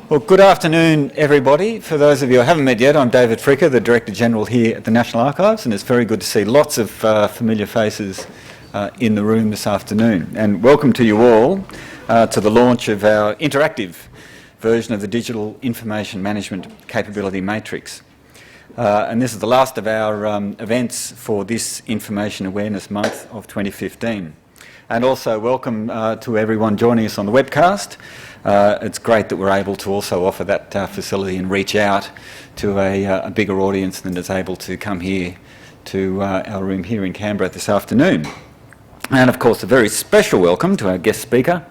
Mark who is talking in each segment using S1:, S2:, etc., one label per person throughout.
S1: Well, good afternoon, everybody. For those of you I haven't met yet, I'm David Fricker, the Director General here at the National Archives, and it's very good to see lots of familiar faces in the room this afternoon. And welcome to you all to the launch of our interactive version of the Digital Information Management Capability Matrix. And this is the last of our events for this Information Awareness Month of 2015. And also welcome to everyone joining us on the webcast. It's great that we're able to also offer that facility and reach out to a bigger audience than is able to come here to our room here in Canberra this afternoon. And of course a very special welcome to our guest speaker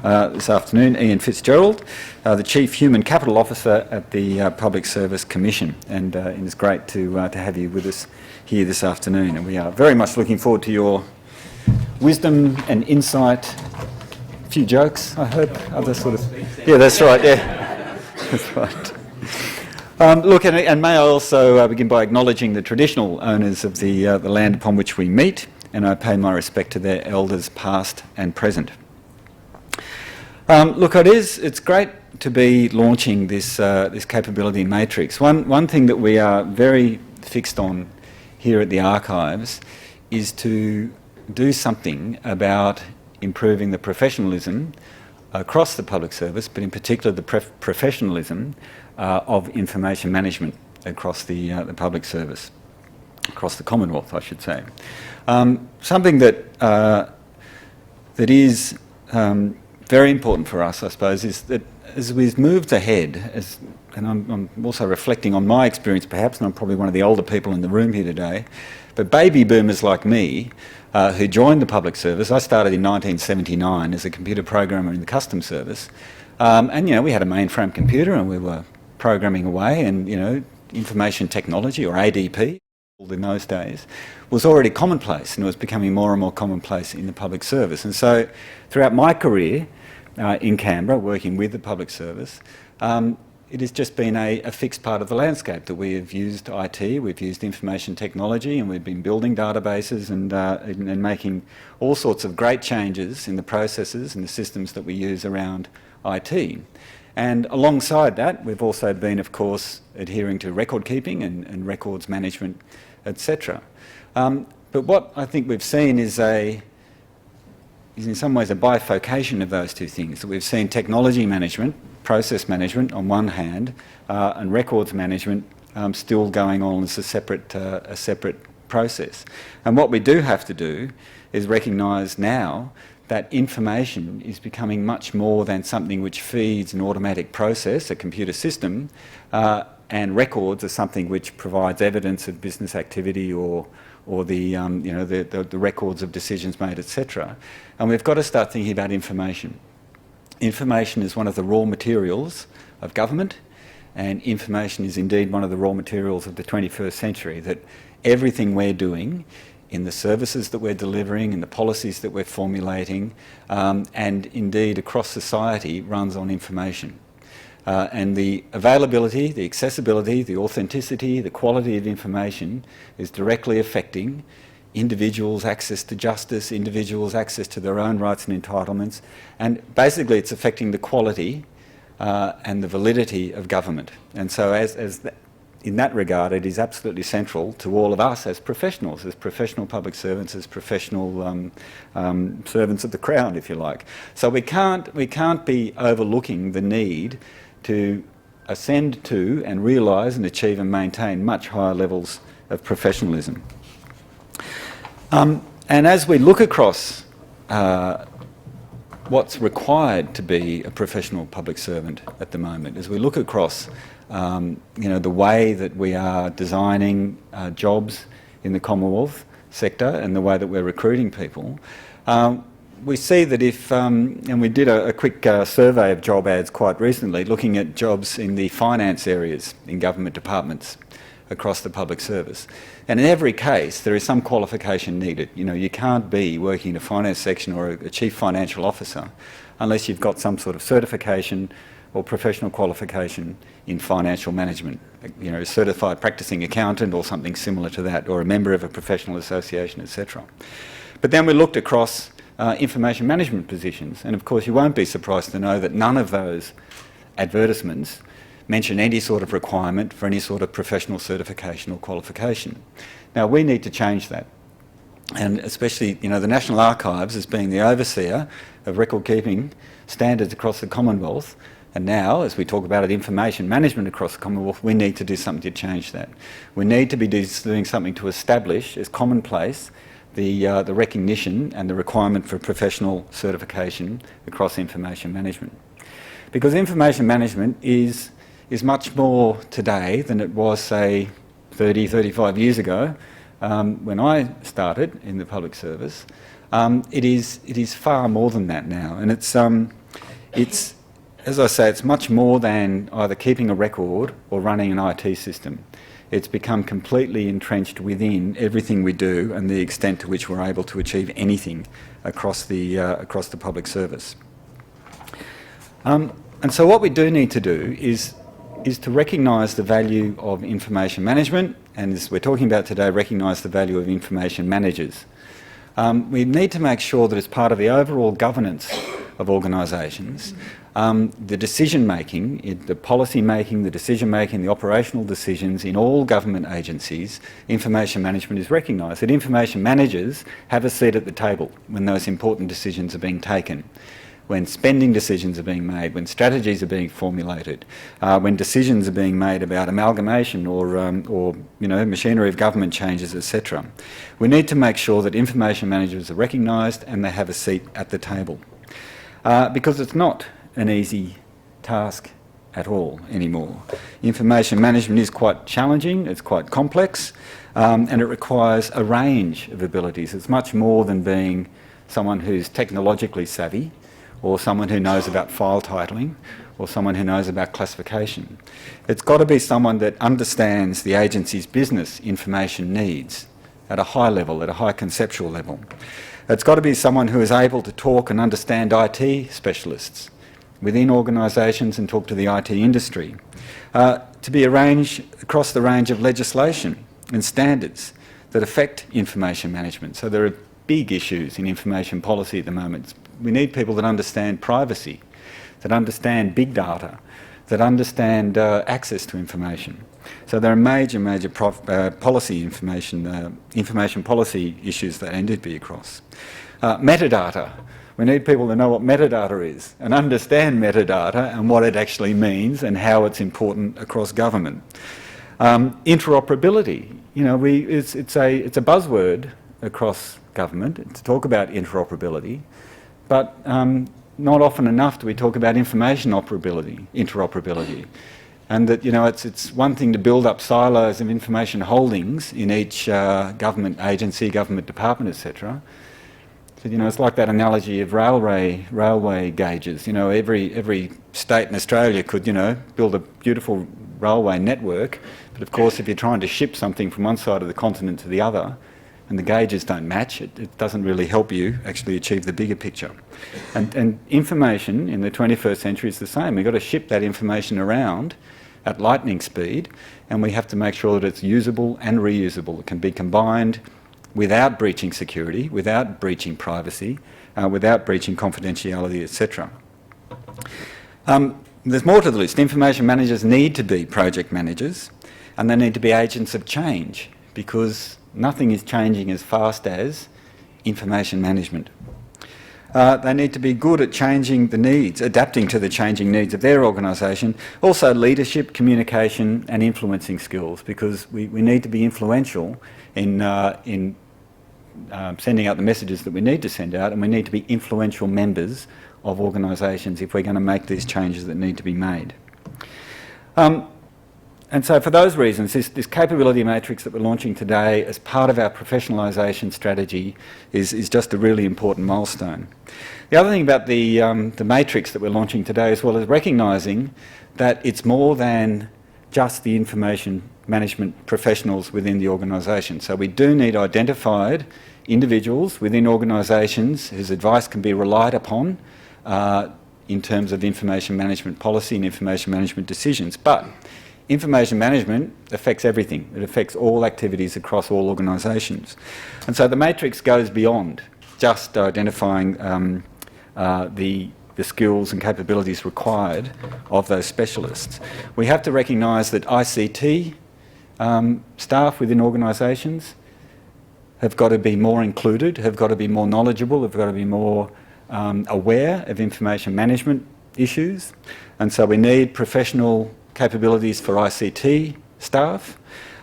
S1: this afternoon, Ian Fitzgerald, the Chief Human Capital Officer at the Public Service Commission. And it's great to have you with us here this afternoon. And we are very much looking forward to your wisdom and insight. A few jokes, I hope. Other sort of. Yeah, that's right. Yeah, that's right. Look, and may I also begin by acknowledging the traditional owners of the land upon which we meet, and I pay my respect to their elders, past and present. Look, it's great to be launching this capability matrix. One thing that we are very fixed on here at the Archives is to do something about improving the professionalism across the public service, but in particular the professionalism of information management across the public service, across the Commonwealth, I should say. Something that is very important for us, I suppose, is that as we've moved ahead, and I'm also reflecting on my experience perhaps, and I'm probably one of the older people in the room here today, but baby boomers like me who joined the public service. I started in 1979 as a computer programmer in the Customs Service, and we had a mainframe computer and we were programming away, and information technology, or ADP in those days, was already commonplace, and it was becoming more and more commonplace in the public service. And so throughout my career in Canberra, working with the public service, it has just been a fixed part of the landscape that we have used IT, we've used information technology, and we've been building databases and making all sorts of great changes in the processes and the systems that we use around IT. And alongside that, we've also been, of course, adhering to record keeping and records management, etc. But what I think we've seen is in some ways a bifurcation of those two things. We've seen technology management, process management on one hand, and records management still going on as a separate process. And what we do have to do is recognise now that information is becoming much more than something which feeds an automatic process, a computer system, and records are something which provides evidence of business activity or the records of decisions made, etc. And we've got to start thinking about information. Information is one of the raw materials of government, and information is indeed one of the raw materials of the 21st century, that everything we're doing in the services that we're delivering, in the policies that we're formulating, and indeed across society runs on information. And the availability, the accessibility, the authenticity, the quality of information is directly affecting individuals' access to justice, individuals' access to their own rights and entitlements, and basically it's affecting the quality and the validity of government. And so in that regard, it is absolutely central to all of us as professionals, as professional public servants, as professional servants of the Crown, if you like. So we can't be overlooking the need to ascend to and realise and achieve and maintain much higher levels of professionalism. And as we look across what's required to be a professional public servant at the moment, as we look across the way that we are designing jobs in the Commonwealth sector and the way that we're recruiting people, we see that if, and we did a quick survey of job ads quite recently, looking at jobs in the finance areas in government departments across the public service. And in every case, there is some qualification needed. You can't be working in a finance section or a chief financial officer unless you've got some sort of certification or professional qualification in financial management, a certified practicing accountant or something similar to that, or a member of a professional association, etc. But then we looked across information management positions, and of course you won't be surprised to know that none of those advertisements mention any sort of requirement for any sort of professional certification or qualification. Now, we need to change that. And especially, the National Archives, as being the overseer of record-keeping standards across the Commonwealth, and now, as we talk about it, information management across the Commonwealth, we need to do something to change that. We need to be doing something to establish as commonplace the recognition and the requirement for professional certification across information management. Because information management is much more today than it was, say, 30, 35 years ago, when I started in the public service. It is far more than that now, and it's as I say, it's much more than either keeping a record or running an IT system. It's become completely entrenched within everything we do and the extent to which we're able to achieve anything across the public service. And so what we do need to do is to recognise the value of information management, and as we're talking about today, recognise the value of information managers. We need to make sure that as part of the overall governance of organisations, the decision-making, the policy-making, the decision-making, the operational decisions in all government agencies, information management is recognised. That information managers have a seat at the table when those important decisions are being taken, when spending decisions are being made, when strategies are being formulated, when decisions are being made about amalgamation or machinery of government changes, etc. We need to make sure that information managers are recognised and they have a seat at the table. Because it's not an easy task at all anymore. Information management is quite challenging, it's quite complex, and it requires a range of abilities. It's much more than being someone who's technologically savvy, or someone who knows about file titling, or someone who knows about classification. It's got to be someone that understands the agency's business information needs at a high level, at a high conceptual level. It's got to be someone who is able to talk and understand IT specialists within organisations and talk to the IT industry. To be arranged across the range of legislation and standards that affect information management. So there are big issues in information policy at the moment. We need people that understand privacy, that understand big data, that understand access to information. So there are major policy information policy issues that need to be across. Metadata. We need people to know what metadata is and understand metadata and what it actually means and how it's important across government. Interoperability. It's a buzzword across government to talk about interoperability, but not often enough do we talk about information interoperability. And that, it's one thing to build up silos of information holdings in each government agency, government department, etc. So, it's like that analogy of railway gauges. Every state in Australia could, build a beautiful railway network, but of course if you're trying to ship something from one side of the continent to the other, and the gauges don't match, it doesn't really help you actually achieve the bigger picture. And information in the 21st century is the same. We've got to ship that information around at lightning speed, and we have to make sure that it's usable and reusable. It can be combined without breaching security, without breaching privacy, without breaching confidentiality, etc. There's more to the list. Information managers need to be project managers, and they need to be agents of change, because nothing is changing as fast as information management. They need to be good at changing the needs, adapting to the changing needs of their organisation. Also leadership, communication and influencing skills, because we need to be influential in sending out the messages that we need to send out, and we need to be influential members of organisations if we're going to make these changes that need to be made. And so for those reasons, this capability matrix that we're launching today as part of our professionalisation strategy is just a really important milestone. The other thing about the matrix that we're launching today as well is recognising that it's more than just the information management professionals within the organisation. So we do need identified individuals within organisations whose advice can be relied upon in terms of information management policy and information management decisions. But information management affects everything. It affects all activities across all organisations. And so the matrix goes beyond just identifying the the skills and capabilities required of those specialists. We have to recognise that ICT staff within organisations have got to be more included, have got to be more knowledgeable, have got to be more aware of information management issues. And so we need professional capabilities for ICT staff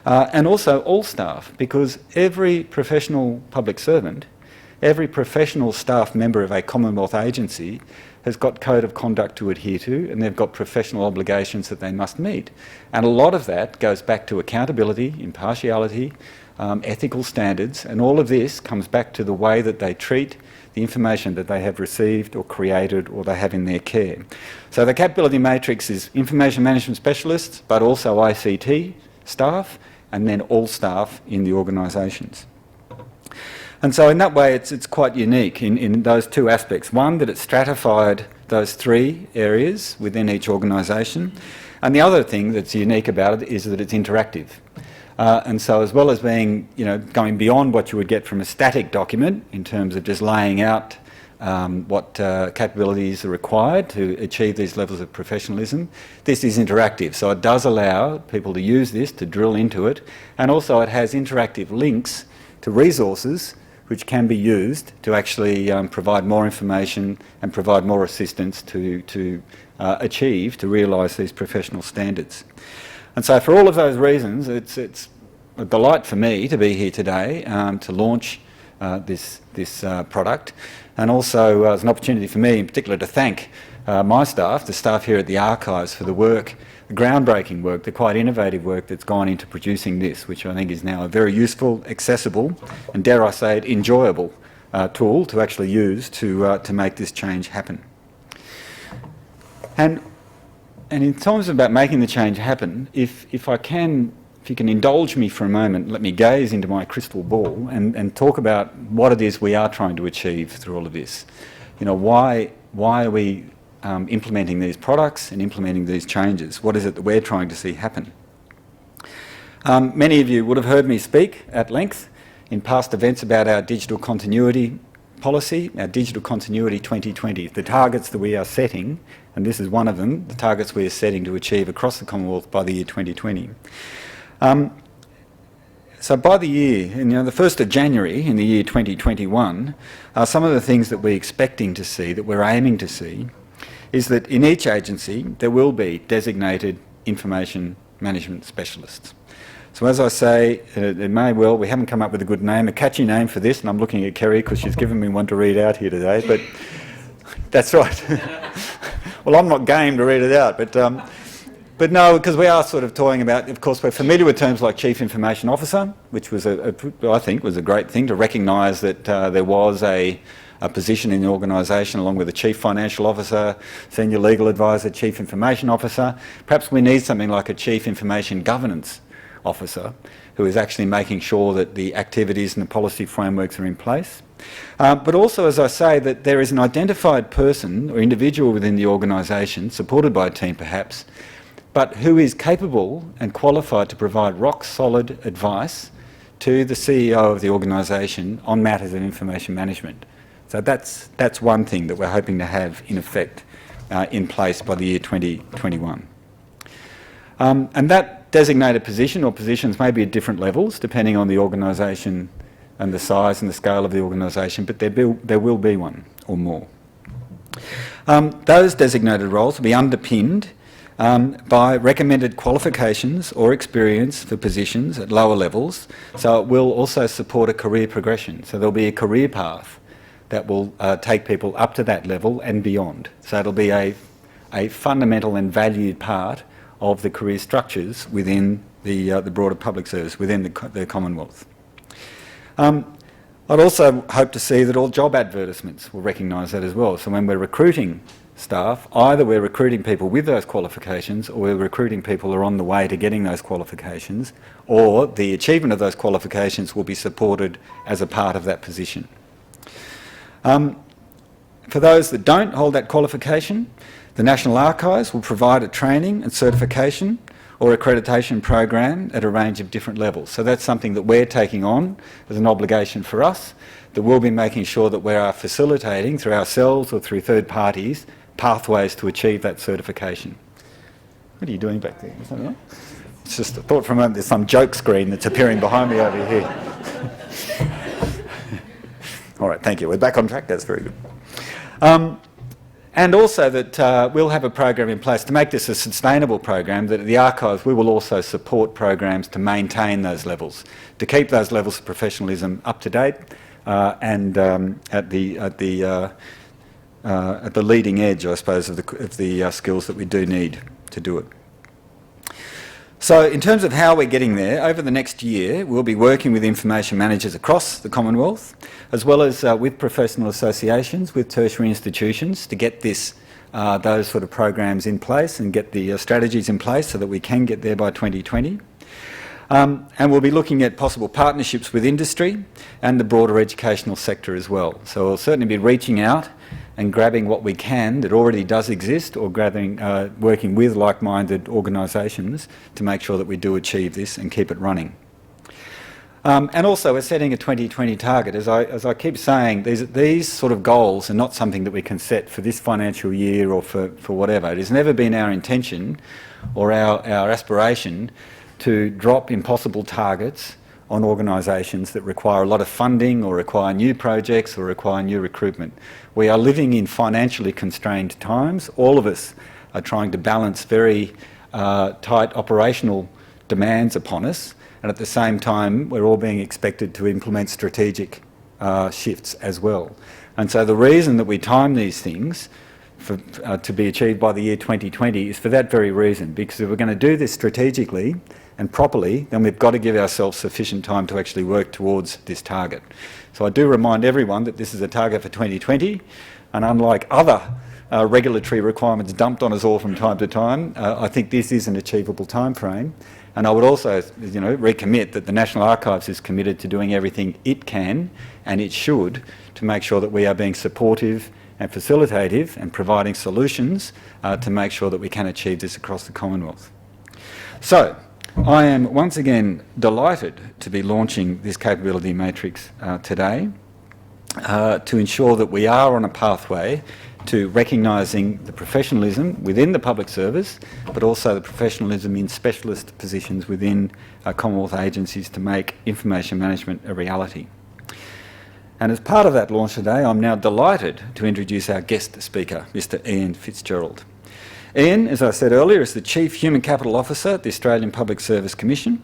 S1: and also all staff, because every professional public servant, every professional staff member of a Commonwealth agency has got code of conduct to adhere to, and they've got professional obligations that they must meet. And a lot of that goes back to accountability, impartiality, ethical standards, and all of this comes back to the way that they treat the information that they have received or created or they have in their care. So the capability matrix is information management specialists, but also ICT staff, and then all staff in the organisations. And so in that way it's quite unique in those two aspects. One, that it's stratified those three areas within each organisation, and the other thing that's unique about it is that it's interactive. And so as well as being, going beyond what you would get from a static document in terms of just laying out what capabilities are required to achieve these levels of professionalism, this is interactive. So it does allow people to use this, to drill into it, and also it has interactive links to resources which can be used to actually provide more information and provide more assistance to achieve, to realise these professional standards. And so for all of those reasons, it's a delight for me to be here today to launch this product, and also as an opportunity for me in particular to thank my staff, the staff here at the Archives, for the work, the groundbreaking work, the quite innovative work that's gone into producing this, which I think is now a very useful, accessible, and dare I say it, enjoyable tool to actually use to make this change happen. And in terms about making the change happen, if you can indulge me for a moment, let me gaze into my crystal ball and talk about what it is we are trying to achieve through all of this. Why are we implementing these products and implementing these changes? What is it that we're trying to see happen? Many of you would have heard me speak at length in past events about our digital continuity policy, our Digital Continuity 2020, the targets that we are setting, and this is one of them, the targets we are setting to achieve across the Commonwealth by the year 2020. So by the year, the 1st of January in the year 2021, some of the things that we're expecting to see, that we're aiming to see, is that in each agency there will be designated information management specialists. So as I say, it may well, we haven't come up with a good name, a catchy name for this, and I'm looking at Kerry because she's given me one to read out here today, but that's right. Well, I'm not game to read it out, but no, because we are sort of toying about, of course, we're familiar with terms like Chief Information Officer, which was, I think, was a great thing to recognise that there was a position in the organisation along with a Chief Financial Officer, Senior Legal Advisor, Chief Information Officer. Perhaps we need something like a Chief Information Governance Officer who is actually making sure that the activities and the policy frameworks are in place. But also, as I say, that there is an identified person or individual within the organisation, supported by a team perhaps, but who is capable and qualified to provide rock-solid advice to the CEO of the organisation on matters of information management. So that's one thing that we're hoping to have in effect in place by the year 2021. And that designated position or positions may be at different levels depending on the organisation and the size and the scale of the organisation, but there will be one or more. Those designated roles will be underpinned by recommended qualifications or experience for positions at lower levels, so it will also support a career progression. So there'll be a career path that will take people up to that level and beyond. So it'll be a fundamental and valued part of the career structures within the broader public service, within the Commonwealth. I'd also hope to see that all job advertisements will recognise that as well. So when we're recruiting staff, either we're recruiting people with those qualifications or we're recruiting people who are on the way to getting those qualifications, or the achievement of those qualifications will be supported as a part of that position. For those that don't hold that qualification, the National Archives will provide a training and certification or accreditation program at a range of different levels. So that's something that we're taking on as an obligation for us, that we'll be making sure that we are facilitating through ourselves or through third parties pathways to achieve that certification. What are you doing back there? Is that right? It's just a thought for a moment, there's some joke screen that's appearing behind me over here. All right, thank you. We're back on track. That's very good. And also that we'll have a program in place to make this a sustainable program, that at the archives we will also support programs to maintain those levels, to keep those levels of professionalism up to date and at the leading edge, I suppose, of the skills that we do need to do it. So in terms of how we're getting there, over the next year we'll be working with information managers across the Commonwealth, as well as with professional associations, with tertiary institutions, to get those sort of programs in place and get the strategies in place so that we can get there by 2020. And we'll be looking at possible partnerships with industry and the broader educational sector as well. So we'll certainly be reaching out and grabbing what we can that already does exist, or working with like-minded organisations to make sure that we do achieve this and keep it running. And also we're setting a 2020 target. As I keep saying, these sort of goals are not something that we can set for this financial year or for whatever. It has never been our intention or our aspiration to drop impossible targets on organisations that require a lot of funding or require new projects or require new recruitment. We are living in financially constrained times. All of us are trying to balance very tight operational demands upon us, and at the same time we're all being expected to implement strategic shifts as well. And so the reason that we time these things to be achieved by the year 2020 is for that very reason, because if we're going to do this strategically and properly, then we've got to give ourselves sufficient time to actually work towards this target. So I do remind everyone that this is a target for 2020, and unlike other regulatory requirements dumped on us all from time to time, I think this is an achievable time frame. And I would also, recommit that the National Archives is committed to doing everything it can and it should to make sure that we are being supportive and facilitative and providing solutions to make sure that we can achieve this across the Commonwealth. So, I am once again delighted to be launching this capability matrix today to ensure that we are on a pathway to recognising the professionalism within the public service, but also the professionalism in specialist positions within Commonwealth agencies to make information management a reality. And as part of that launch today, I'm now delighted to introduce our guest speaker, Mr. Ian Fitzgerald. Ian, as I said earlier, is the Chief Human Capital Officer at the Australian Public Service Commission.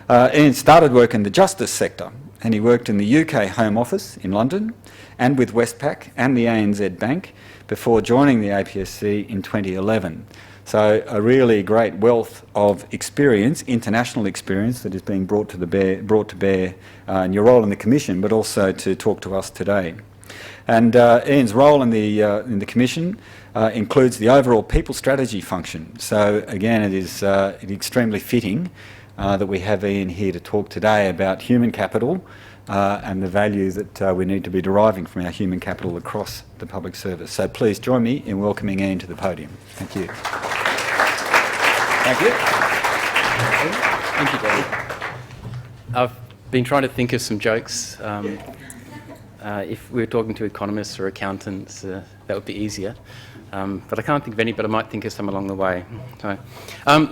S1: Ian started work in the justice sector, and he worked in the UK Home Office in London and with Westpac and the ANZ Bank before joining the APSC in 2011. So a really great wealth of experience, international experience, that is being brought to bear in your role in the Commission, but also to talk to us today. And Ian's role in the Commission includes the overall people strategy function. So again, it is extremely fitting that we have Ian here to talk today about human capital and the value that we need to be deriving from our human capital across the public service. So please join me in welcoming Ian to the podium. Thank you. Thank you.
S2: Thank you, David. I've been trying to think of some jokes. If we were talking to economists or accountants, that would be easier. But I can't think of any, but I might think of some along the way. So,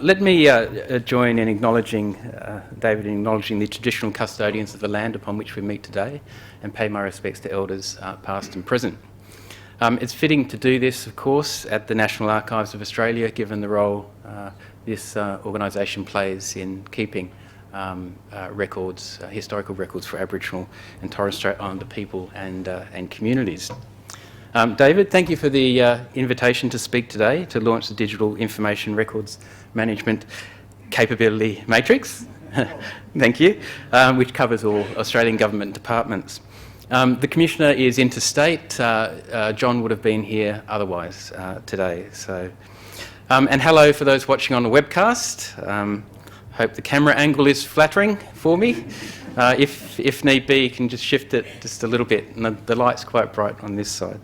S2: let me join in acknowledging, David, in acknowledging the traditional custodians of the land upon which we meet today, and pay my respects to elders past and present. It's fitting to do this, of course, at the National Archives of Australia, given the role this organisation plays in keeping records, historical records for Aboriginal and Torres Strait Islander people and communities. David, thank you for the invitation to speak today to launch the Digital Information Records Management Capability Matrix. Thank you, which covers all Australian government departments. The Commissioner is interstate. John would have been here otherwise today. So, and hello for those watching on the webcast. Hope the camera angle is flattering for me. If need be, you can just shift it just a little bit, and the light's quite bright on this side.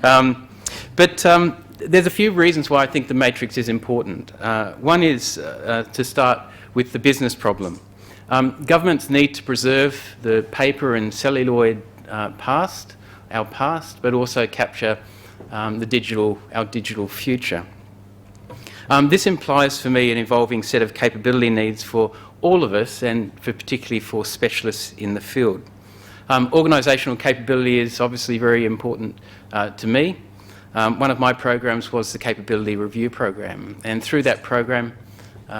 S2: But there's a few reasons why I think the matrix is important. One is to start with the business problem. Governments need to preserve the paper and celluloid past, but also capture our digital future. This implies for me an evolving set of capability needs for all of us, and particularly for specialists in the field. Organisational capability is obviously very important to me. One of my programs was the Capability Review Program, and through that program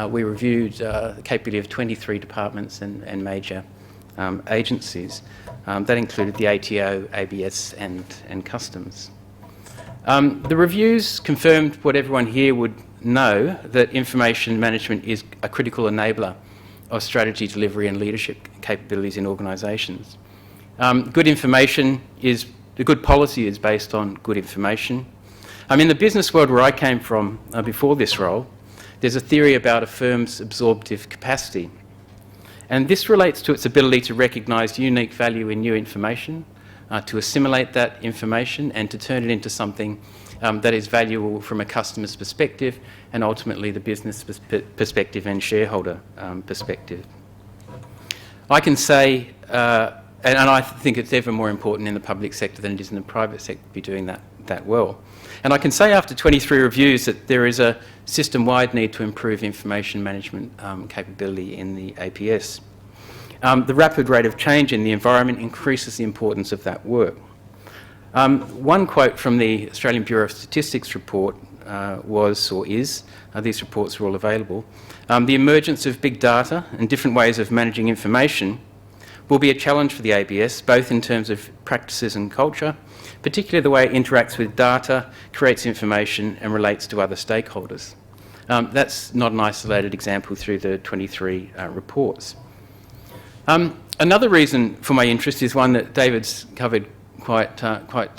S2: we reviewed the capability of 23 departments and major agencies. That included the ATO, ABS and Customs. The reviews confirmed what everyone here would know, that information management is a critical enabler of strategy delivery and leadership capabilities in organisations. Good policy is based on good information. In the business world where I came from before this role, there's a theory about a firm's absorptive capacity. And this relates to its ability to recognise unique value in new information, to assimilate that information and to turn it into something that is valuable from a customer's perspective and ultimately the business perspective and shareholder perspective. I can say, and I think it's ever more important in the public sector than it is in the private sector to be doing that well. And I can say after 23 reviews that there is a system-wide need to improve information management capability in the APS. The rapid rate of change in the environment increases the importance of that work. One quote from the Australian Bureau of Statistics report was, or is, these reports are all available, the emergence of big data and different ways of managing information will be a challenge for the ABS, both in terms of practices and culture, particularly the way it interacts with data, creates information and relates to other stakeholders. That's not an isolated example through the 23 reports. Another reason for my interest is one that David's covered quite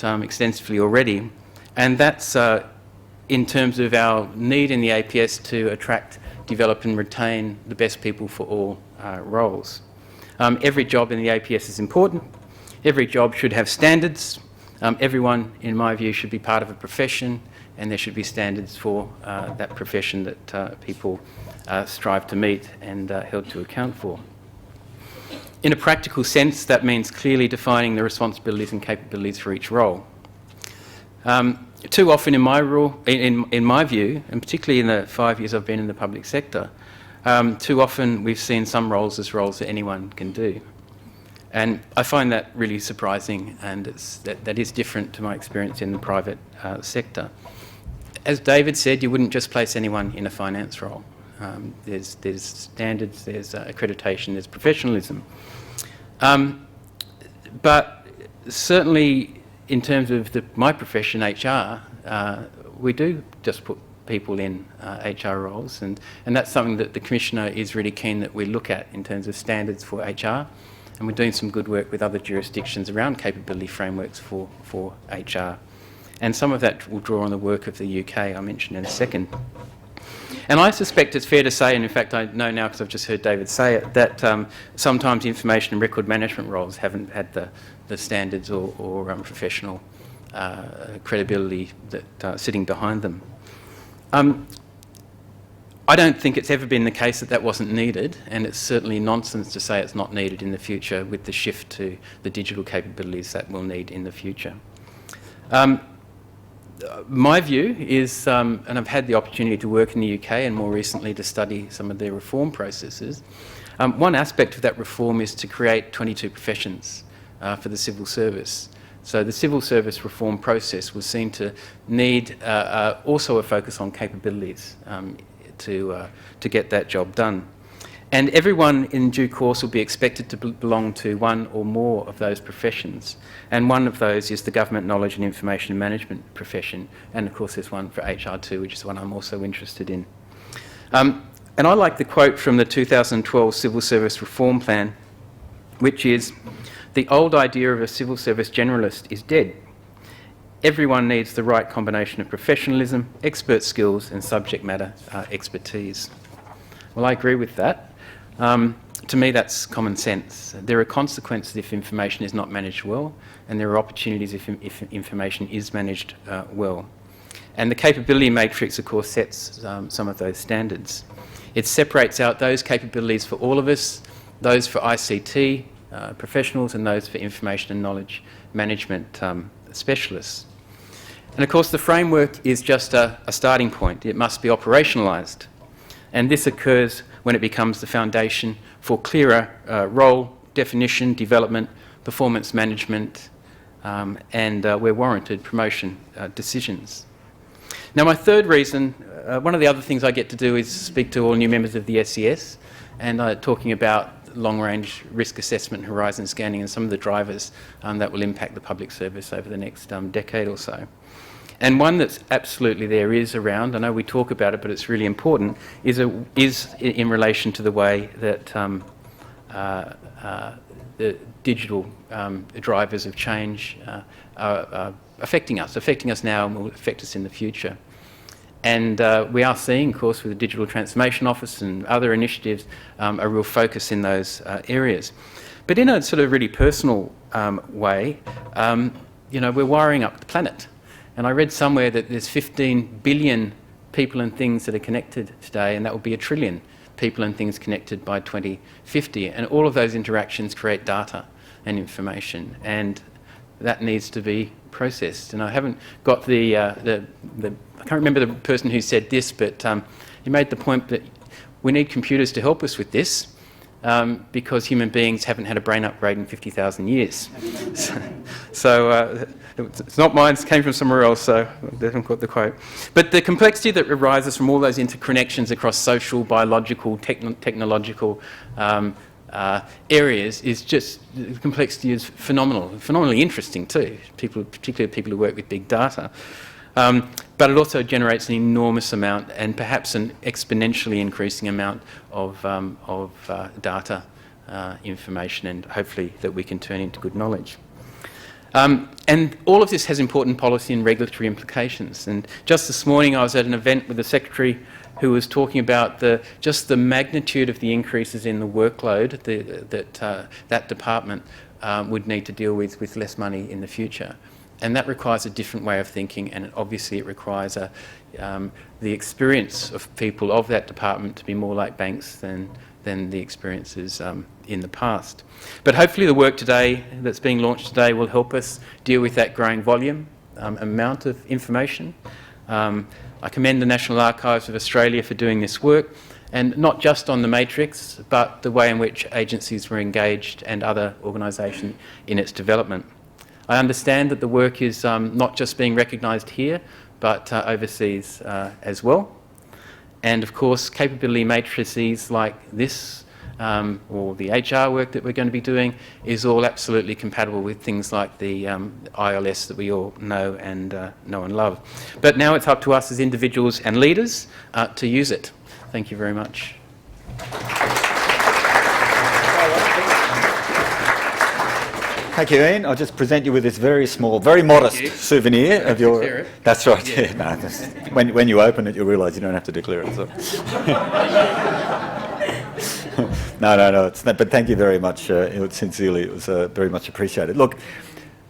S2: extensively already, and that's in terms of our need in the APS to attract, develop and retain the best people for all roles. Every job in the APS is important. Every job should have standards. Everyone, in my view, should be part of a profession, and there should be standards for that profession that people strive to meet and held to account for. In a practical sense, that means clearly defining the responsibilities and capabilities for each role. Too often in my view, and particularly in the 5 years I've been in the public sector, too often we've seen some roles as roles that anyone can do. And I find that really surprising, and that is different to my experience in the private sector. As David said, you wouldn't just place anyone in a finance role. There's standards, there's accreditation, there's professionalism. But certainly in terms of my profession, HR, we do just put people in HR roles, and that's something that the Commissioner is really keen that we look at in terms of standards for HR, and we're doing some good work with other jurisdictions around capability frameworks for HR. And some of that will draw on the work of the UK, I mentioned in a second. And I suspect it's fair to say, and in fact I know now because I've just heard David say it, that sometimes information and record management roles haven't had the standards or professional credibility that sitting behind them. I don't think it's ever been the case that wasn't needed, and it's certainly nonsense to say it's not needed in the future with the shift to the digital capabilities that we'll need in the future. My view is, and I've had the opportunity to work in the UK and more recently to study some of their reform processes, one aspect of that reform is to create 22 professions for the civil service. So the civil service reform process was seen to need also a focus on capabilities to get that job done. And everyone in due course will be expected to belong to one or more of those professions. And one of those is the government knowledge and information management profession. And of course there's one for HR too, which is one I'm also interested in. And I like the quote from the 2012 Civil Service Reform Plan, which is, "The old idea of a civil service generalist is dead. Everyone needs the right combination of professionalism, expert skills and subject matter expertise." Well, I agree with that. To me, that's common sense. There are consequences if information is not managed well, and there are opportunities if information is managed well. And the capability matrix, of course, sets some of those standards. It separates out those capabilities for all of us, those for ICT professionals and those for information and knowledge management specialists. And of course, the framework is just a starting point. It must be operationalised. And this occurs when it becomes the foundation for clearer role, definition, development, performance management, and where warranted, promotion decisions. Now, my third reason, one of the other things I get to do is speak to all new members of the SES, and talking about long-range risk assessment, horizon scanning, and some of the drivers that will impact the public service over the next decade or so. And one that's absolutely there is around, I know we talk about it, but it's really important, is in relation to the way that the digital drivers of change are affecting us now and will affect us in the future. And we are seeing, of course, with the Digital Transformation Office and other initiatives, a real focus in those areas. But in a sort of really personal way, we're wiring up the planet. And I read somewhere that there's 15 billion people and things that are connected today, and that will be 1 trillion people and things connected by 2050. And all of those interactions create data and information, and that needs to be processed. And I haven't got I can't remember the person who said this, but he made the point that we need computers to help us with this, because human beings haven't had a brain upgrade in 50,000 years. So it's not mine, it came from somewhere else, so I haven't got the quote. But the complexity that arises from all those interconnections across social, biological, technological areas is just, the complexity is phenomenally interesting too, particularly people who work with big data. But it also generates an enormous amount, and perhaps an exponentially increasing amount of data, information, and hopefully that we can turn into good knowledge. And all of this has important policy and regulatory implications. And just this morning I was at an event with the Secretary who was talking about just the magnitude of the increases in the workload that department would need to deal with less money in the future. And that requires a different way of thinking, and obviously it requires the experience of people of that department to be more like banks than the experiences in the past. But hopefully the work today that's being launched today will help us deal with that growing volume, amount of information. I commend the National Archives of Australia for doing this work, and not just on the matrix, but the way in which agencies were engaged and other organisations in its development. I understand that the work is not just being recognised here, but overseas as well. And of course, capability matrices like this, or the HR work that we're going to be doing, is all absolutely compatible with things like the ILS that we all know and love. But now it's up to us as individuals and leaders to use it. Thank you very much.
S1: Thank you, Ian. I'll just present you with this very small, very modest souvenir of your... That's right. Yeah. No, when you open it, you'll realise you don't have to declare it. So. No, it's not. But thank you very much. Sincerely, it was very much appreciated. Look,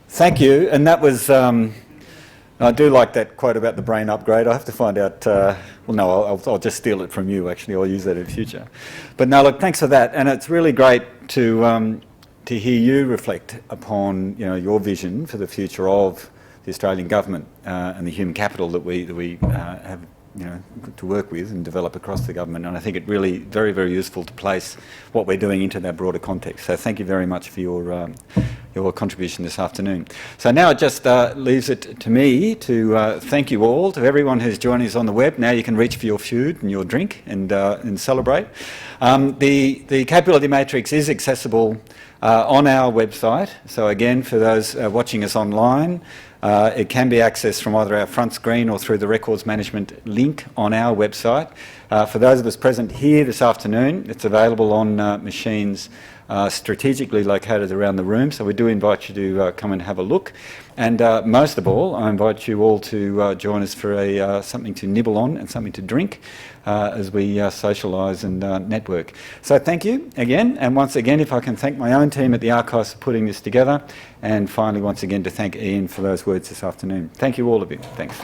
S1: thank you. And that was... I do like that quote about the brain upgrade. I have to find out... I'll just steal it from you, actually. I'll use that in future. But no, look, thanks for that. And it's really great to hear you reflect upon your vision for the future of the Australian government and the human capital that we have to work with and develop across the government. And I think it really very, very useful to place what we're doing into that broader context. So thank you very much for your contribution this afternoon. So now it just leaves it to me to thank you all, to everyone who's joining us on the web. Now you can reach for your food and your drink and celebrate. The Capability Matrix is accessible on our website. So again, for those watching us online, it can be accessed from either our front screen or through the records management link on our website. For those of us present here this afternoon, it's available on machines strategically located around the room, so we do invite you to come and have a look. And most of all, I invite you all to join us for something to nibble on and something to drink as we socialise and network. So thank you again, and once again, if I can thank my own team at the Archives for putting this together, and finally once again to thank Ian for those words this afternoon. Thank you all of you. Thanks.